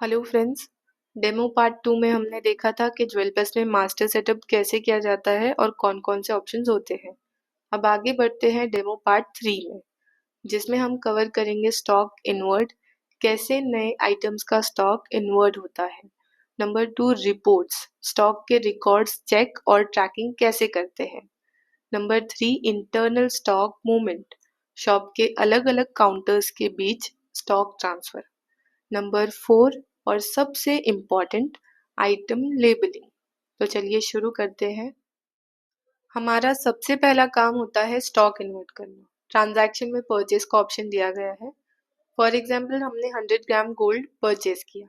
Hello friends. Demo part 2 में हमने देखा था कि ज्वेल प्लस में मास्टर सेटअप कैसे किया जाता है और कौन-कौन से ऑप्शंस होते हैं। अब आगे बढ़ते हैं डेमो पार्ट 3 में, जिसमें हम कवर करेंगे स्टॉक इनवर्ट, कैसे नए आइटम्स का स्टॉक इनवर्ट होता है। नंबर 2 रिपोर्ट्स, स्टॉक के रिकॉर्ड्स चेक और ट्रैकिंग कैसे करते हैं। Number 3 internal stock movement, shop के अलग-अलग काउंटर्स के बीच स्टॉक ट्रांसफर। नंबर 4 और सबसे इम्पॉर्टेंट आइटम लेबलिंग। तो चलिए शुरू करते हैं। हमारा सबसे पहला काम होता है स्टॉक इन्वर्ट करना। ट्रांजैक्शन में परचेज का ऑप्शन दिया गया है। फॉर एग्जांपल हमने 100 ग्राम गोल्ड परचेज किया।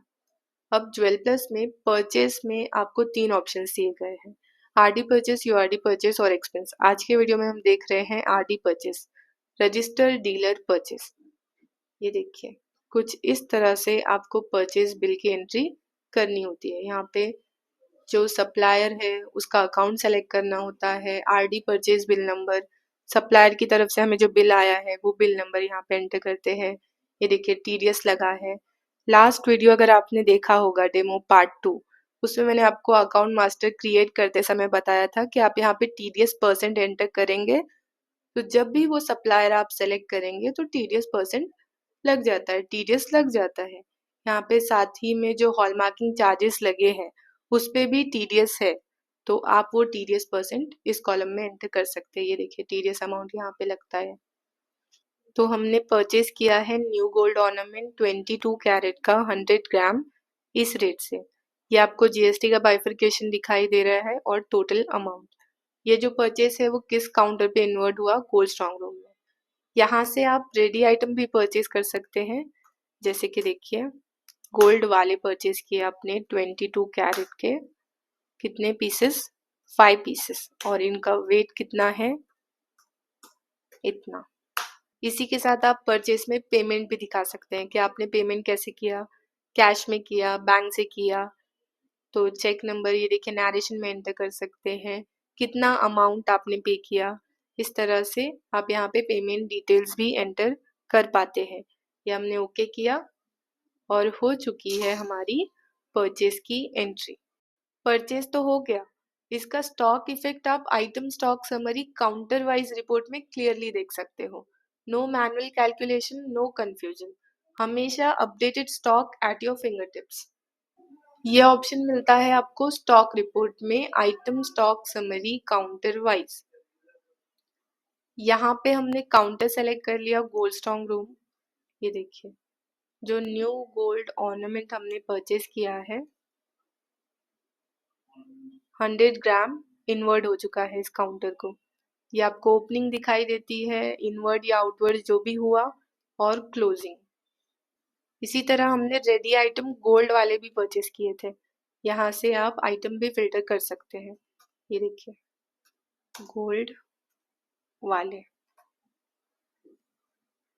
अब ज्वेल प्लस में परचेज में आपको 3 ऑप्शन दिए गए हैं, आरडी परचेज, यूआरडी परचेज और एक्सपेंस। आज के वीडियो में हम देख रहे हैं RD purchase, registered dealer purchase. ये देखिए, कुछ इस तरह से आपको परचेज बिल की एंट्री करनी होती है। यहाँ पे जो सप्लायर है उसका अकाउंट सेलेक्ट करना होता है, RD purchase bill number, supplier की तरफ से हमें जो बिल आया है वो बिल नंबर यहाँ पे एंटर करते हैं। ये देखिए टीडीएस लगा है। लास्ट वीडियो अगर आपने देखा होगा डेमो पार्ट 2, उसमें मैंने आपको अकाउंट मास्टर क्रिएट करते समय बताया था कि आप यहाँ पे टीडीएस परसेंट एंटर करेंगे, तो जब भी वो सप्लायर आप सेलेक्ट करेंगे तो टीडीएस परसेंट लग जाता है, टीडीएस लग जाता है। यहाँ पे साथ ही में जो हॉलमार्किंग चार्जेस लगे हैं उस पे भी टीडीएस है, तो आप वो टीडीएस परसेंट इस कॉलम में एंटर कर सकते हैं। ये देखिए टीडीएस अमाउंट यहाँ पे लगता है। तो हमने परचेज किया है न्यू गोल्ड ऑर्नामेंट 22 कैरेट का 100 ग्राम इस रेट से। ये आपको जीएसटी का बाइफरकेशन दिखाई दे रहा है और टोटल अमाउंट। ये जो परचेज है वो किस काउंटर पे इन्वर्ट हुआ, गोल्ड स्ट्रॉन्ग रूम में। यहाँ से आप रेडी आइटम भी परचेज कर सकते हैं, जैसे कि देखिए गोल्ड वाले परचेज किए आपने 22 कैरेट के, कितने पीसेस, 5 पीसेस, और इनका वेट कितना है, इतना। इसी के साथ आप परचेज में पेमेंट भी दिखा सकते हैं कि आपने पेमेंट कैसे किया, कैश में किया, बैंक से किया। तो चेक नंबर ये देखिए नैरेशन में एंटर कर सकते हैं, कितना अमाउंट आपने पे किया। इस तरह से आप यहाँ पे पेमेंट डिटेल्स भी एंटर कर पाते हैं। ये हमने ओके किया और हो चुकी है हमारी परचेज की एंट्री। परचेज तो हो गया, इसका स्टॉक इफेक्ट आप item stock summary counter wise report में क्लियरली देख सकते हो। No manual calculation, no confusion, हमेशा updated stock at your finger tips. ये ऑप्शन मिलता है आपको स्टॉक रिपोर्ट में item stock summary counter wise. यहाँ पे हमने काउंटर सेलेक्ट कर लिया गोल्ड स्ट्रॉन्ग रूम। ये देखिए जो न्यू गोल्ड ऑर्नामेंट हमने परचेज किया है 100 ग्राम इनवर्ड हो चुका है इस काउंटर को। ये आपको ओपनिंग दिखाई देती है, इनवर्ड या आउटवर्ड जो भी हुआ, और क्लोजिंग। इसी तरह हमने रेडी आइटम गोल्ड वाले भी परचेज किए थे। यहाँ से आप आइटम भी फिल्टर कर सकते हैं। ये देखिए गोल्ड वाले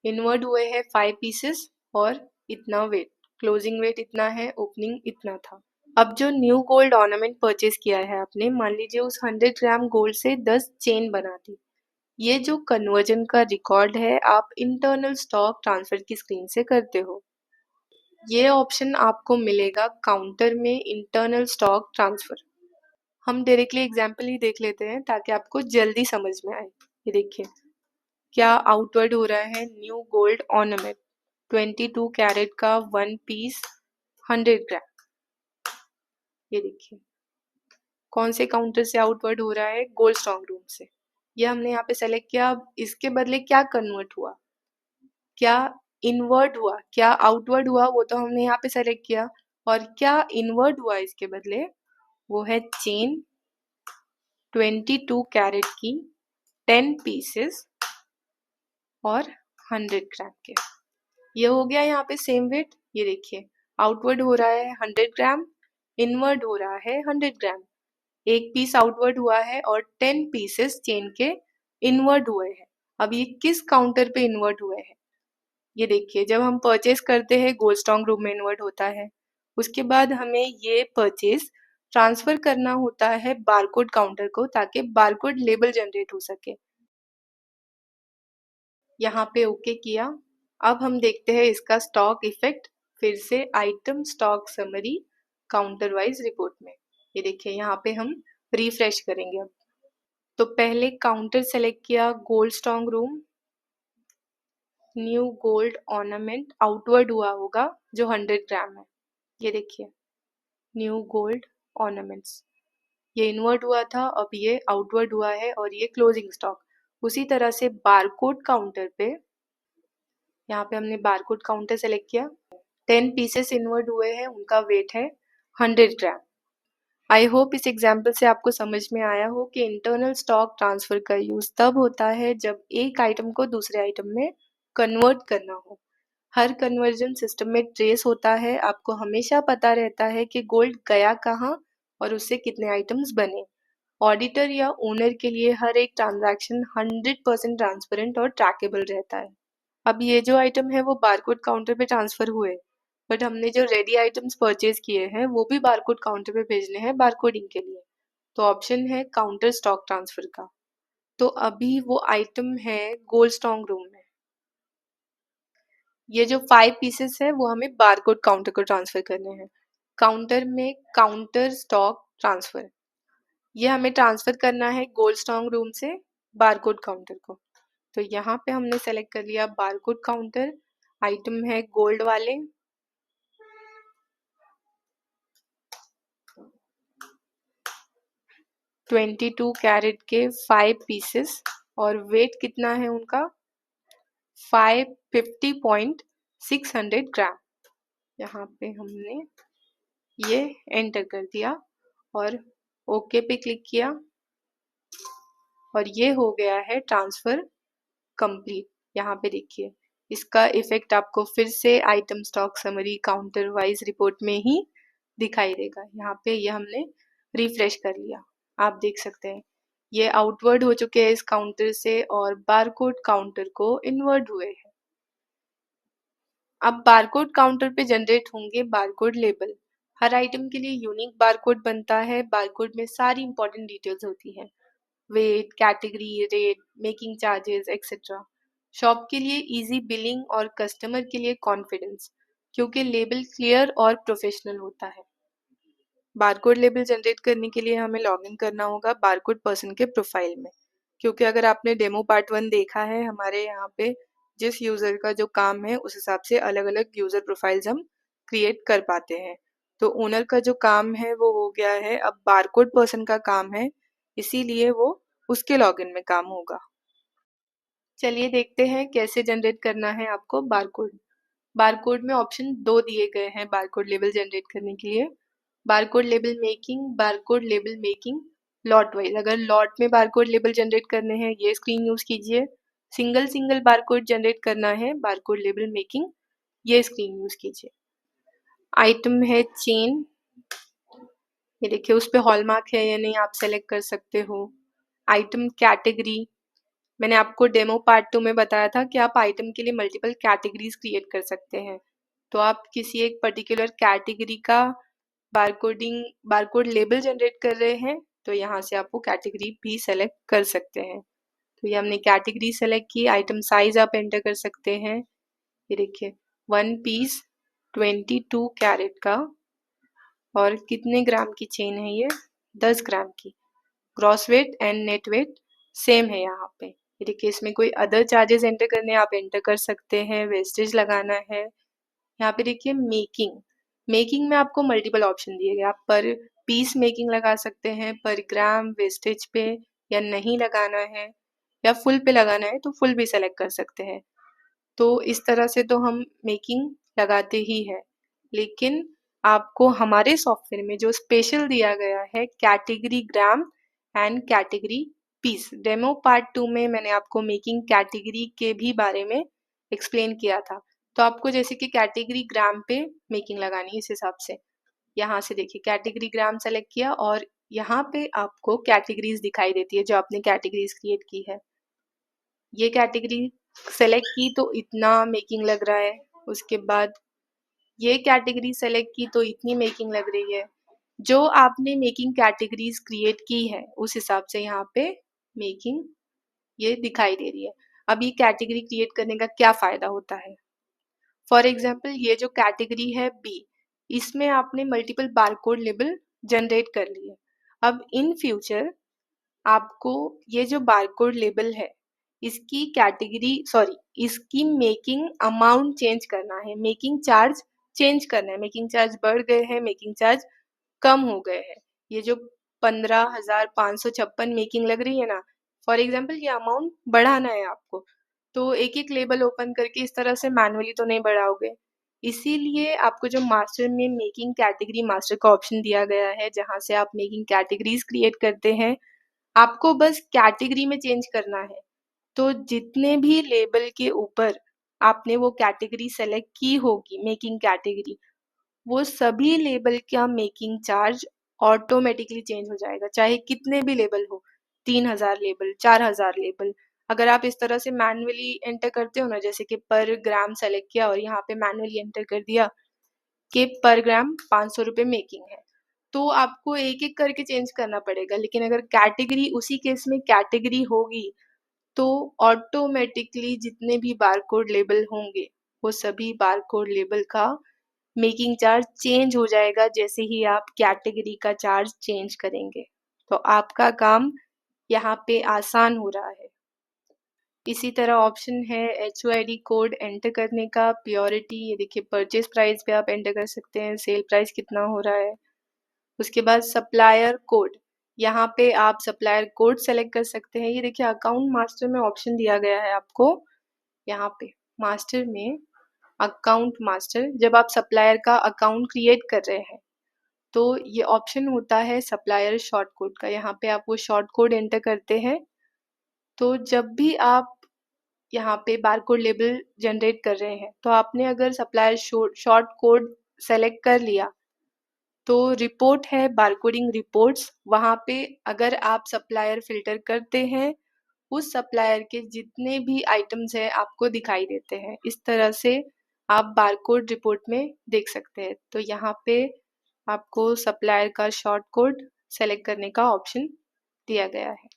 इनवर्ड हुए हैं 5 पीसेस और इतना वेट, क्लोजिंग वेट इतना है, ओपनिंग इतना था। अब जो न्यू गोल्ड ऑर्नामेंट परचेज किया है आपने, मान लीजिए उस 100 ग्राम गोल्ड से 10 चेन बना दी। ये जो कन्वर्जन का रिकॉर्ड है आप इंटरनल स्टॉक ट्रांसफर की स्क्रीन से करते हो। ये ऑप्शन आपको मिलेगा काउंटर में इंटरनल स्टॉक ट्रांसफर। हम डायरेक्टली एग्जांपल ही देख लेते हैं ताकि आपको जल्दी समझ में आए। ये देखिए क्या आउटवर्ड हो रहा है, न्यू गोल्ड ऑर्नामेंट 22 कैरेट का 1 पीस 100 ग्राम। ये देखिए कौन से काउंटर से आउटवर्ड हो रहा है, गोल्ड स्ट्रॉन्ग रूम से। ये हमने यहाँ पे सेलेक्ट किया। अब इसके बदले क्या कन्वर्ट हुआ, क्या इनवर्ट हुआ, क्या आउटवर्ड हुआ, वो तो हमने यहाँ पे सेलेक्ट किया। और क्या इनवर्ट हुआ इसके बदले, वो है चेन 22 कैरेट की 10 पीसेस और 100 ग्राम के। ये हो गया यहाँ पे सेम वेट। ये देखिए आउटवर्ड हो रहा है 100 ग्राम, इनवर्ड हो रहा है 100 ग्राम। एक पीस आउटवर्ड हुआ है और 10 पीसेस चेन के इनवर्ड हुए हैं। अब ये किस काउंटर पे इन्वर्ट हुए हैं, ये देखिए जब हम परचेज करते हैं गोल्ड स्ट्रॉन्ग रूम में इन्वर्ट होता है। उसके बाद हमें ये परचेज ट्रांसफर करना होता है बारकोड काउंटर को, ताकि बारकोड लेबल जनरेट हो सके। यहाँ पे ओके किया। अब हम देखते हैं इसका स्टॉक इफेक्ट फिर से item stock summary counter wise report में। ये देखिए यहाँ पे हम रिफ्रेश करेंगे अब। तो पहले काउंटर सेलेक्ट किया, gold strong room, new gold ornament outward हुआ होगा जो 100 ग्राम है। ये देखिए न्यू गोल्ड ऑर्नामेंट्स, ये इनवर्ट हुआ था, अब ये आउटवर्ड हुआ है और ये क्लोजिंग स्टॉक। उसी तरह से बारकोड काउंटर पे, यहाँ पे हमने बारकोड काउंटर सेलेक्ट किया, 10 पीसेस इनवर्ट हुए हैं, उनका वेट है 100 ग्राम। आई होप इस एग्जाम्पल से आपको समझ में आया हो कि इंटरनल स्टॉक ट्रांसफर का यूज तब होता है जब एक आइटम को दूसरे आइटम में कन्वर्ट करना हो। हर कन्वर्जन सिस्टम में ट्रेस होता है, आपको हमेशा पता रहता है कि गोल्ड गया कहाँ और उससे कितने आइटम्स बने। ऑडिटर या ओनर के लिए हर एक ट्रांजैक्शन 100% ट्रांसपेरेंट और ट्रैकेबल रहता है। अब ये जो आइटम है वो बारकोड काउंटर पे ट्रांसफर हुए, बट हमने जो रेडी आइटम्स परचेज किए हैं वो भी बारकोड काउंटर पे भेजने हैं बारकोडिंग के लिए। तो ऑप्शन है काउंटर स्टॉक ट्रांसफर का। तो अभी वो आइटम है गोल्ड स्ट्रॉन्ग रूम में। ये जो 5 पीसेस है वो हमें बारकोड काउंटर को ट्रांसफर करने हैं। काउंटर में काउंटर स्टॉक ट्रांसफर, ये हमें ट्रांसफर करना है गोल्ड स्ट्रॉन्ग रूम से बारकोड काउंटर को। तो यहाँ पे हमने सेलेक्ट कर लिया बारकोड काउंटर, आइटम है गोल्ड वाले, $22 कैरेट के 5 पीसेस और वेट कितना है उनका 550.600 ग्राम। यहाँ पे हमने ये एंटर कर दिया और ओके पे क्लिक किया और ये हो गया है ट्रांसफर कंप्लीट। यहाँ पे देखिए इसका इफेक्ट आपको फिर से item stock summary counter wise report में ही दिखाई देगा। यहाँ पे ये हमने रिफ्रेश कर लिया, आप देख सकते हैं ये आउटवर्ड हो चुके हैं इस काउंटर से और बारकोड काउंटर को इनवर्ड हुए हैं। अब बारकोड काउंटर पे जनरेट होंगे बारकोड लेबल। हर आइटम के लिए यूनिक बारकोड बनता है। बारकोड में सारी इंपॉर्टेंट डिटेल्स होती हैं, weight, category, rate, making charges etcetera. Shop के लिए इजी बिलिंग और कस्टमर के लिए कॉन्फिडेंस, क्योंकि लेबल क्लियर और प्रोफेशनल होता है। बारकोड लेबल जनरेट करने के लिए हमें लॉगिन करना होगा बारकोड पर्सन के प्रोफाइल में, क्योंकि अगर आपने डेमो पार्ट 1 देखा है हमारे यहाँ पे जिस यूज़र का जो काम है उस हिसाब से अलग अलग यूज़र प्रोफाइल्स हम क्रिएट कर पाते हैं। तो ओनर का जो काम है वो हो गया है, अब बारकोड पर्सन का काम है, इसीलिए वो उसके लॉगिन में काम होगा। चलिए देखते हैं कैसे जनरेट करना है आपको बारकोड। बारकोड में ऑप्शन 2 दिए गए हैं बारकोड लेबल जनरेट करने के लिए, barcode label making, barcode label making lot wise. अगर लॉट में बारकोड लेबल जनरेट करने हैं ये स्क्रीन यूज कीजिए, सिंगल सिंगल बारकोड जनरेट करना है बारकोड लेबल मेकिंग, ये स्क्रीन यूज कीजिए। आइटम है चेन, ये देखिए उस पे हॉलमार्क है या नहीं आप सेलेक्ट कर सकते हो। आइटम कैटेगरी, मैंने आपको डेमो पार्ट 2 में बताया था कि आप आइटम के लिए मल्टीपल कैटेगरीज क्रिएट कर सकते हैं। तो आप किसी एक पर्टिकुलर कैटेगरी का बारकोड लेबल जनरेट कर रहे हैं तो यहाँ से आप वो कैटेगरी भी सेलेक्ट कर सकते हैं। तो ये हमने कैटेगरी सेलेक्ट की। आइटम साइज आप एंटर कर सकते हैं, ये देखिए 1 पीस 22 कैरेट का और कितने ग्राम की चेन है ये 10 ग्राम की। Gross weight and net weight same है यहाँ पे। ये देखिए इसमें कोई अदर चार्जेस एंटर करने आप एंटर कर सकते हैं, वेस्टेज लगाना है। यहाँ पे देखिए मेकिंग, मेकिंग में आपको मल्टीपल ऑप्शन दिए गए, आप पर पीस मेकिंग लगा सकते हैं, पर ग्राम वेस्टेज पे, या नहीं लगाना है या फुल पे लगाना है तो फुल भी सेलेक्ट कर सकते हैं। तो इस तरह से तो हम मेकिंग लगाते ही है, लेकिन आपको हमारे सॉफ्टवेयर में जो स्पेशल दिया गया है category gram and category piece, demo part 2 में मैंने आपको मेकिंग कैटेगरी के भी बारे में एक्सप्लेन किया था। तो आपको जैसे कि कैटेगरी ग्राम पे मेकिंग लगानी है इस हिसाब से। यहाँ से देखिए कैटेगरी ग्राम सेलेक्ट किया और यहाँ पे आपको कैटेगरीज दिखाई देती है जो आपने कैटेगरीज क्रिएट की है। ये कैटेगरी सेलेक्ट की तो इतना मेकिंग लग रहा है, उसके बाद ये कैटेगरी सेलेक्ट की तो इतनी मेकिंग लग रही है। जो आपने मेकिंग कैटेगरीज क्रिएट की है उस हिसाब से यहाँ पे मेकिंग ये दिखाई दे रही है। अब ये कैटेगरी क्रिएट करने का क्या फायदा होता है, फॉर एग्जाम्पल ये जो कैटेगरी है बी, इसमें आपने मल्टीपल बारकोड लेबल जनरेट कर लिए। अब इन फ्यूचर आपको ये जो बारकोड लेबल है इसकी कैटेगरी इसकी मेकिंग अमाउंट चेंज करना है, मेकिंग चार्ज चेंज करना है। मेकिंग चार्ज बढ़ गए हैं, मेकिंग चार्ज कम हो गए हैं। ये जो 15,556 मेकिंग लग रही है ना, फॉर एग्जाम्पल ये अमाउंट बढ़ाना है आपको, तो एक एक लेबल ओपन करके इस तरह से मैनुअली तो नहीं बढ़ाओगे। इसीलिए आपको जो मास्टर में मेकिंग कैटेगरी मास्टर का ऑप्शन दिया गया है, जहाँ से आप मेकिंग कैटेगरीज क्रिएट करते हैं, आपको बस कैटेगरी में चेंज करना है। तो जितने भी लेबल के ऊपर आपने वो कैटेगरी सेलेक्ट की होगी, मेकिंग कैटेगरी, वो सभी लेबल का मेकिंग चार्ज ऑटोमेटिकली चेंज हो जाएगा, चाहे कितने भी लेबल हो, 3,000 लेबल, 4,000 लेबल। अगर आप इस तरह से मैनुअली एंटर करते हो ना, जैसे कि पर ग्राम सेलेक्ट किया और यहाँ पे मैनुअली एंटर कर दिया कि पर ग्राम 500 रुपये मेकिंग है, तो आपको एक एक करके चेंज करना पड़ेगा। लेकिन अगर कैटेगरी, उसी केस में कैटेगरी होगी, तो ऑटोमेटिकली जितने भी बारकोड लेबल होंगे वो सभी बारकोड लेबल का मेकिंग चार्ज चेंज हो जाएगा जैसे ही आप कैटेगरी का चार्ज चेंज करेंगे। तो आपका काम यहाँ पे आसान हो रहा है। इसी तरह ऑप्शन है HUID कोड एंटर करने का, प्योरिटी, ये देखिए परचेज प्राइस पे आप एंटर कर सकते हैं, सेल प्राइस कितना हो रहा है। उसके बाद सप्लायर कोड, यहाँ पे आप सप्लायर कोड सेलेक्ट कर सकते हैं। ये देखिए अकाउंट मास्टर में ऑप्शन दिया गया है आपको, यहाँ पे मास्टर में अकाउंट मास्टर, जब आप सप्लायर का अकाउंट क्रिएट कर रहे हैं तो ये ऑप्शन होता है सप्लायर शॉर्ट कोड का। यहाँ पे आप वो शॉर्ट कोड एंटर करते हैं, तो जब भी आप यहाँ पे बारकोड लेबल जनरेट कर रहे हैं, तो आपने अगर सप्लायर शॉर्ट कोड सेलेक्ट कर लिया, तो रिपोर्ट है बारकोडिंग रिपोर्ट्स, वहाँ पे अगर आप सप्लायर फिल्टर करते हैं, उस सप्लायर के जितने भी आइटम्स हैं आपको दिखाई देते हैं। इस तरह से आप बारकोड रिपोर्ट में देख सकते हैं। तो यहाँ पे आपको सप्लायर का शॉर्ट कोड सेलेक्ट करने का ऑप्शन दिया गया है।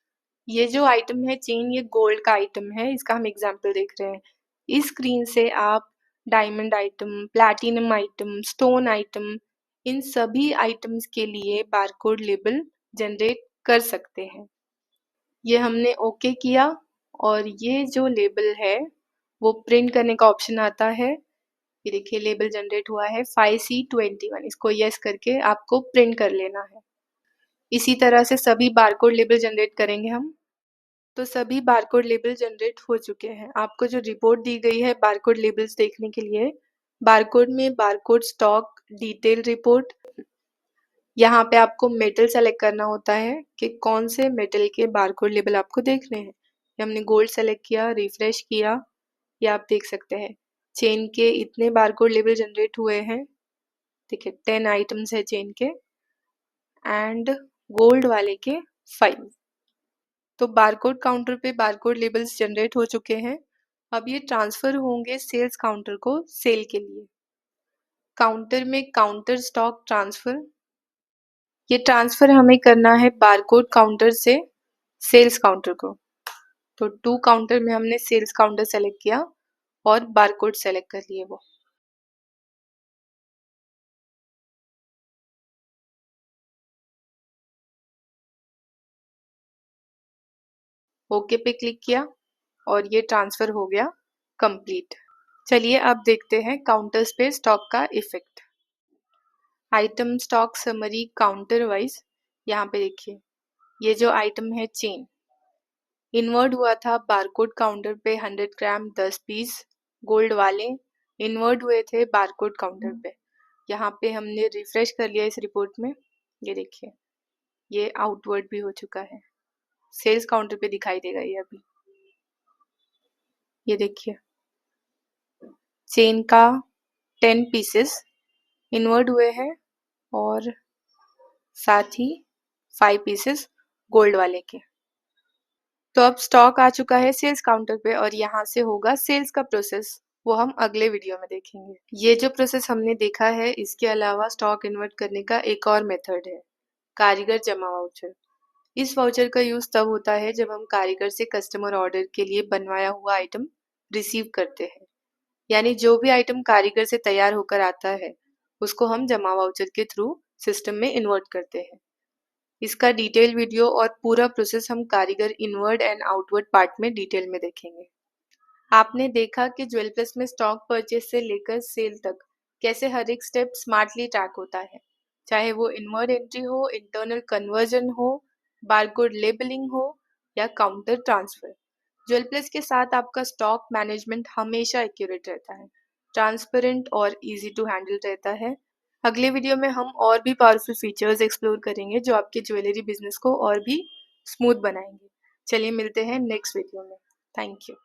ये जो आइटम है चेन, ये गोल्ड का आइटम है, इसका हम एग्जाम्पल देख रहे हैं। इस स्क्रीन से आप diamond item, platinum item, stone item, इन सभी आइटम्स के लिए बारकोड लेबल जनरेट कर सकते हैं। ये हमने ओके किया और ये जो लेबल है वो प्रिंट करने का ऑप्शन आता है। ये देखिए लेबल जनरेट हुआ है 5C21, इसको यस करके आपको प्रिंट कर लेना है। इसी तरह से सभी बारकोड लेबल जनरेट करेंगे हम। तो सभी बारकोड लेबल जनरेट हो चुके हैं। आपको जो रिपोर्ट दी गई है बारकोड लेबल्स देखने के लिए, बारकोड में बारकोड स्टॉक डिटेल रिपोर्ट, यहाँ पे आपको मेटल सेलेक्ट करना होता है कि कौन से मेटल के बारकोड लेबल आपको देखने हैं। ये हमने गोल्ड सेलेक्ट किया, रिफ्रेश किया, ये आप देख सकते हैं चेन के इतने बारकोड लेबल जनरेट हुए हैं। देखिए 10 आइटम्स है चेन के एंड गोल्ड वाले के 5। तो बारकोड काउंटर पे बारकोड लेबल्स जनरेट हो चुके हैं। अब ये ट्रांसफर होंगे सेल्स काउंटर को सेल के लिए। काउंटर में काउंटर स्टॉक ट्रांसफर, ये ट्रांसफर हमें करना है बारकोड काउंटर से सेल्स काउंटर को। तो टू काउंटर में हमने सेल्स काउंटर सेलेक्ट किया और बारकोड सेलेक्ट कर लिए वो। ओके पे क्लिक किया और ये ट्रांसफर हो गया कंप्लीट। चलिए अब देखते हैं काउंटर्स पे स्टॉक का effect. Item stock summary counter wise, यहाँ पे देखिए ये जो आइटम है चेन, इन्वर्ट हुआ था बारकोड काउंटर पे 100 ग्राम 10 पीस गोल्ड वाले इन्वर्ट हुए थे बारकोड काउंटर पे। यहाँ पे हमने रिफ्रेश कर लिया इस रिपोर्ट में, ये देखिए ये आउटवर्ड भी हो चुका है, सेल्स काउंटर पे दिखाई देगा ये अभी। ये देखिए चेन का 10 पीसेस इन्वर्ट हुए हैं और साथ ही 5 पीसेस गोल्ड वाले के। तो अब स्टॉक आ चुका है सेल्स काउंटर पे और यहाँ से होगा सेल्स का प्रोसेस, वो हम अगले वीडियो में देखेंगे। ये जो प्रोसेस हमने देखा है, इसके अलावा स्टॉक इन्वर्ट करने का एक और मेथड है, कारीगर जमा वाउचर। इस वाउचर का यूज तब होता है जब हम कारीगर से कस्टमर ऑर्डर के लिए बनवाया हुआ आइटम रिसीव करते हैं। यानी जो भी आइटम कारीगर से तैयार होकर आता है, उसको हम जमा वाउचर के थ्रू सिस्टम में इन्वर्ट करते हैं। इसका डिटेल वीडियो और पूरा प्रोसेस हम कारीगर इनवर्ड एंड आउटवर्ड पार्ट में डिटेल में देखेंगे। आपने देखा कि ज्वेल प्लस में स्टॉक परचेज से लेकर सेल तक कैसे हर एक स्टेप स्मार्टली ट्रैक होता है, चाहे वो इनवर्ड एंट्री हो, इंटरनल कन्वर्जन हो, बारकोड लेबलिंग हो या काउंटर ट्रांसफर। ज्वेल प्लस के साथ आपका स्टॉक मैनेजमेंट हमेशा एक्यूरेट रहता है, ट्रांसपेरेंट और इजी टू हैंडल रहता है। अगले वीडियो में हम और भी पावरफुल फीचर्स एक्सप्लोर करेंगे जो आपके ज्वेलरी बिजनेस को और भी स्मूथ बनाएंगे। चलिए मिलते हैं नेक्स्ट वीडियो में। Thank you.